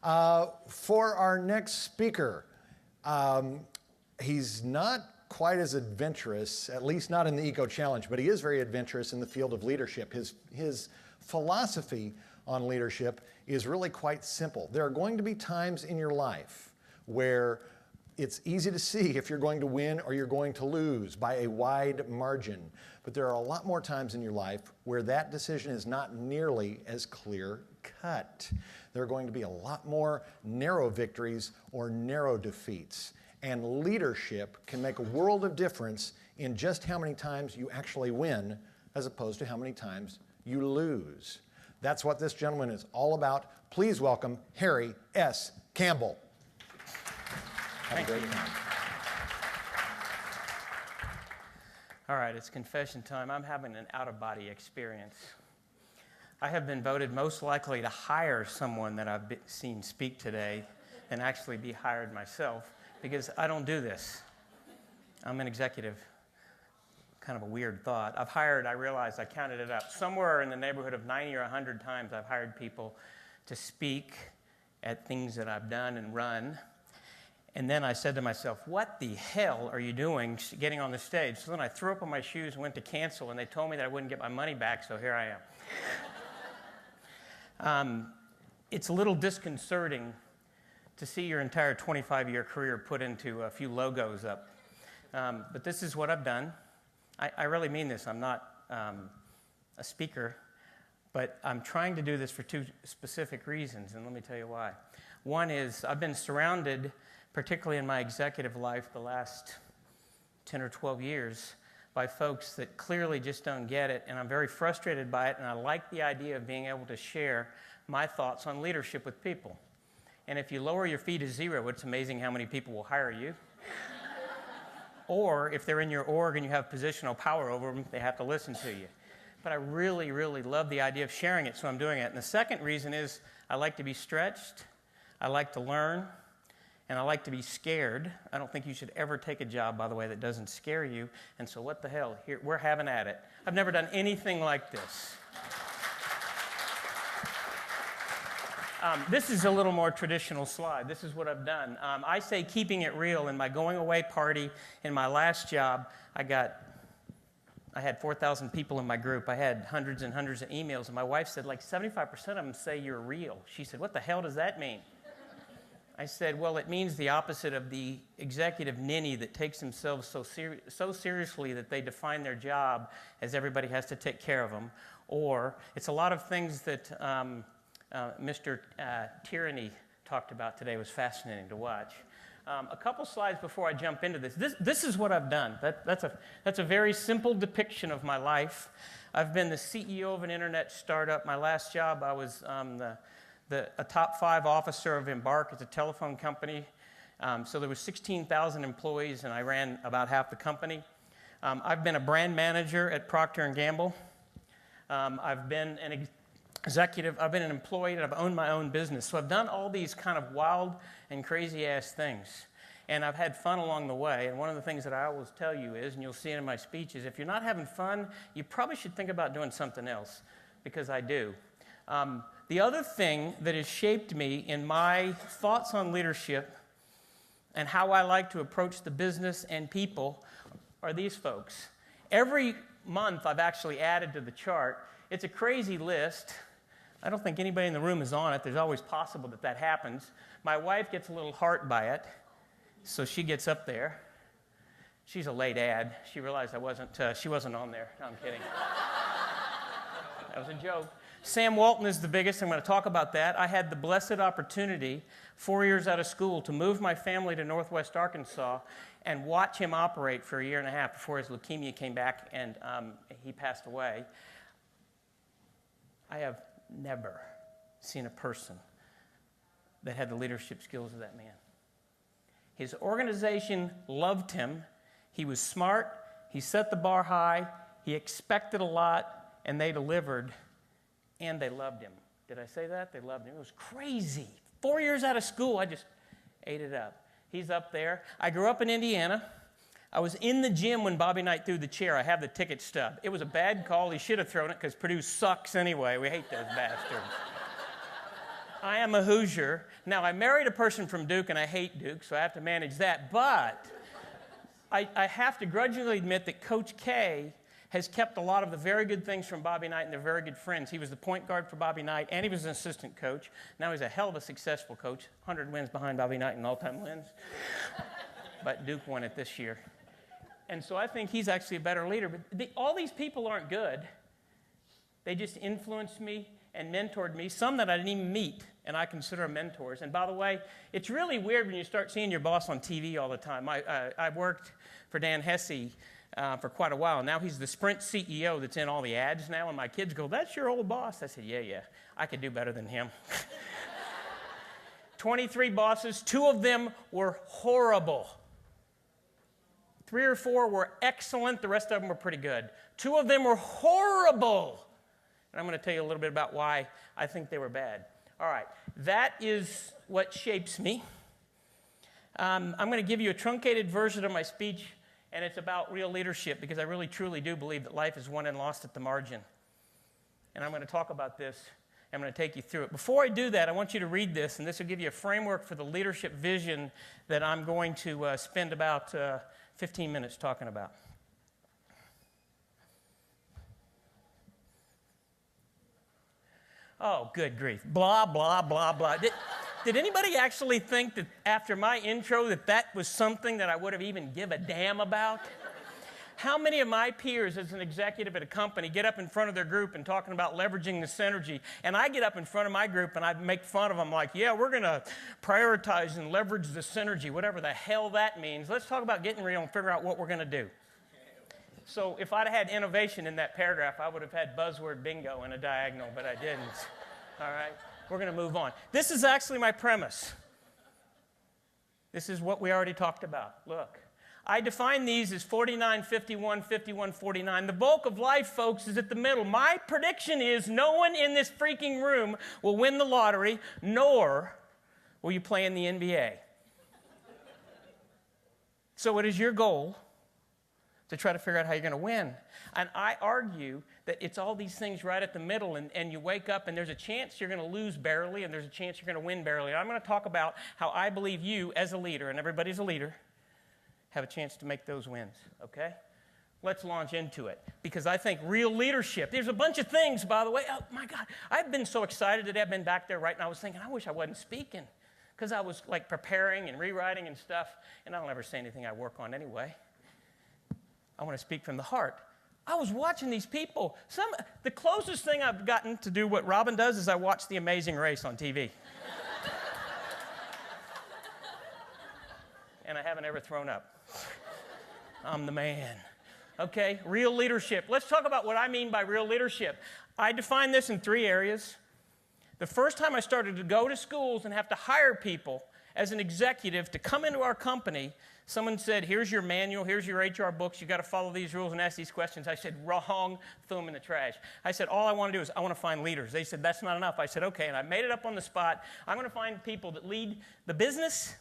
For our next speaker, he's not quite as adventurous, at least not in the Eco Challenge, but he is very adventurous in the field of leadership. His philosophy on leadership is really quite simple. There are going to be times in your life where it's easy to see if you're going to win or you're going to lose by a wide margin. But there are a lot more times in your life where that decision is not nearly as clear cut. There are going to be a lot more narrow victories or narrow defeats. And leadership can make a world of difference in just how many times you actually win as opposed to how many times you lose. That's what this gentleman is all about. Please welcome Harry S. Campbell. Have a great time. All right, it's confession time. I'm having an out-of-body experience. I have been voted most likely to hire someone that I've seen speak today than actually be hired myself, because I don't do this. I'm an executive. Kind of a weird thought. I realized I counted it up. Somewhere in the neighborhood of 90 or 100 times I've hired people to speak at things that I've done and run. And then I said to myself, what the hell are you doing getting on the stage? So then I threw up on my shoes and went to cancel, and they told me that I wouldn't get my money back, so here I am. It's a little disconcerting to see your entire 25-year career put into a few logos up. But this is what I've done. I really mean this. I'm not a speaker, but I'm trying to do this for two specific reasons, and let me tell you why. One is I've been surrounded, particularly in my executive life the last 10 or 12 years, by folks that clearly just don't get it, and I'm very frustrated by it, and I like the idea of being able to share my thoughts on leadership with people. And if you lower your fee to zero, it's amazing how many people will hire you. Or if they're in your org and you have positional power over them, they have to listen to you. But I really, really love the idea of sharing it, so I'm doing it. And the second reason is I like to be stretched, I like to learn, and I like to be scared. I don't think you should ever take a job, by the way, that doesn't scare you. And so what the hell? Here, we're having at it. I've never done anything like this. This is a little more traditional slide. This is what I've done. I say keeping it real. In my going away party in my last job, I had 4,000 people in my group. I had hundreds and hundreds of emails, and my wife said like 75% of them say you're real. She said, what the hell does that mean? I said, well, it means the opposite of the executive ninny that takes themselves so seriously that they define their job as everybody has to take care of them. Or it's a lot of things that Mr. Tyranny talked about today. Was fascinating to watch. A couple slides before I jump into this. This is what I've done. That's a very simple depiction of my life. I've been the CEO of an internet startup. My last job, I was a top 5 officer of Embark. It's a telephone company. So there was 16,000 employees, and I ran about half the company. I've been a brand manager at Procter & Gamble. I've been an executive. I've been an employee, and I've owned my own business. So I've done all these kind of wild and crazy-ass things. And I've had fun along the way. And one of the things that I always tell you is, and you'll see it in my speeches, if you're not having fun, you probably should think about doing something else, because I do. The other thing that has shaped me in my thoughts on leadership and how I like to approach the business and people are these folks. Every month I've actually added to the chart. It's a crazy list. I don't think anybody in the room is on it. There's always possible that happens. My wife gets a little heart by it, so she gets up there. She's a late ad. She realized she wasn't on there. No, I'm kidding. That was a joke. Sam Walton is the biggest. I'm going to talk about that. I had the blessed opportunity, 4 years out of school, to move my family to Northwest Arkansas and watch him operate for a year and a half before his leukemia came back and he passed away. I have never seen a person that had the leadership skills of that man. His organization loved him. He was smart. He set the bar high. He expected a lot, and they delivered. And they loved him. Did I say that? They loved him. It was crazy. 4 years out of school, I just ate it up. He's up there. I grew up in Indiana. I was in the gym when Bobby Knight threw the chair. I have the ticket stub. It was a bad call. He should have thrown it because Purdue sucks anyway. We hate those bastards. I am a Hoosier. Now, I married a person from Duke, and I hate Duke, so I have to manage that. But I have to grudgingly admit that Coach K has kept a lot of the very good things from Bobby Knight, and they're very good friends. He was the point guard for Bobby Knight, and he was an assistant coach. Now he's a hell of a successful coach, 100 wins behind Bobby Knight in all-time wins. But Duke won it this year. And so I think he's actually a better leader. But all these people aren't good. They just influenced me and mentored me, some that I didn't even meet, and I consider them mentors. And by the way, it's really weird when you start seeing your boss on TV all the time. I worked for Dan Hesse for quite a while. Now he's the Sprint CEO that's in all the ads now, and my kids go, "That's your old boss." I said, yeah, I could do better than him. 23 bosses, 2 of them were horrible. 3 or 4 were excellent, the rest of them were pretty good. 2 of them were horrible. And I'm going to tell you a little bit about why I think they were bad. All right, that is what shapes me. I'm going to give you a truncated version of my speech, and it's about real leadership, because I really truly do believe that life is won and lost at the margin. And I'm going to talk about this. I'm going to take you through it. Before I do that, I want you to read this, and this will give you a framework for the leadership vision that I'm going to spend about 15 minutes talking about. Oh, good grief. Blah, blah, blah, blah. Did anybody actually think that after my intro that was something that I would have even give a damn about? How many of my peers as an executive at a company get up in front of their group and talking about leveraging the synergy, and I get up in front of my group and I make fun of them like, yeah, we're going to prioritize and leverage the synergy, whatever the hell that means. Let's talk about getting real and figure out what we're going to do. So if I'd had innovation in that paragraph, I would have had buzzword bingo in a diagonal, but I didn't. All right, we're going to move on. This is actually my premise. This is what we already talked about. Look, I define these as 49, 51, 51, 49. The bulk of life, folks, is at the middle. My prediction is no one in this freaking room will win the lottery, nor will you play in the NBA. So it is your goal to try to figure out how you're going to win. And I argue that it's all these things right at the middle, and you wake up and there's a chance you're going to lose barely, and there's a chance you're going to win barely. And I'm going to talk about how I believe you as a leader, and everybody's a leader, have a chance to make those wins, okay? Let's launch into it, because I think real leadership, there's a bunch of things, by the way. Oh, my God, I've been so excited today. I've been back there right now. I was thinking, I wish I wasn't speaking, because I was like preparing and rewriting and stuff, and I don't ever say anything I work on anyway. I want to speak from the heart. I was watching these people. The closest thing I've gotten to do what Robin does is I watch The Amazing Race on TV. And I haven't ever thrown up. I'm the man. Okay, real leadership. Let's talk about what I mean by real leadership. I define this in 3 areas. The first time I started to go to schools and have to hire people as an executive to come into our company, someone said, here's your manual, here's your HR books, you got to follow these rules and ask these questions. I said, wrong, threw them in the trash. I said, all I want to do is I want to find leaders. They said, that's not enough. I said, okay, and I made it up on the spot. I'm going to find people that lead the business,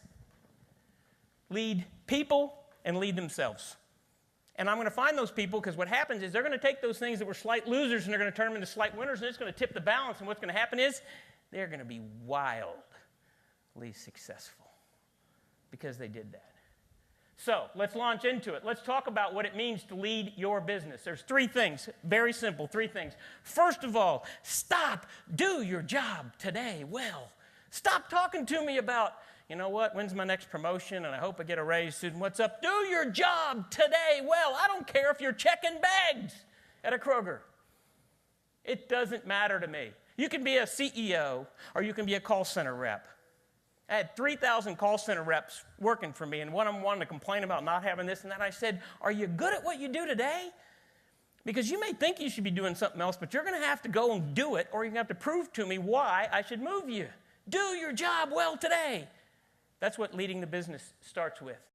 lead people, and lead themselves. And I'm going to find those people, because what happens is they're going to take those things that were slight losers and they're going to turn them into slight winners, and it's going to tip the balance. And what's going to happen is they're going to be wildly successful because they did that. So let's launch into it. Let's talk about what it means to lead your business. There's 3 things, very simple, 3 things. First of all, stop. Do your job today well. Stop talking to me about, you know what, when's my next promotion, and I hope I get a raise soon. What's up? Do your job today well. I don't care if you're checking bags at a Kroger. It doesn't matter to me. You can be a CEO or you can be a call center rep. I had 3,000 call center reps working for me, and one of them wanted to complain about not having this and that. I said, are you good at what you do today? Because you may think you should be doing something else, but you're going to have to go and do it, or you're going to have to prove to me why I should move you. Do your job well today. That's what leading the business starts with.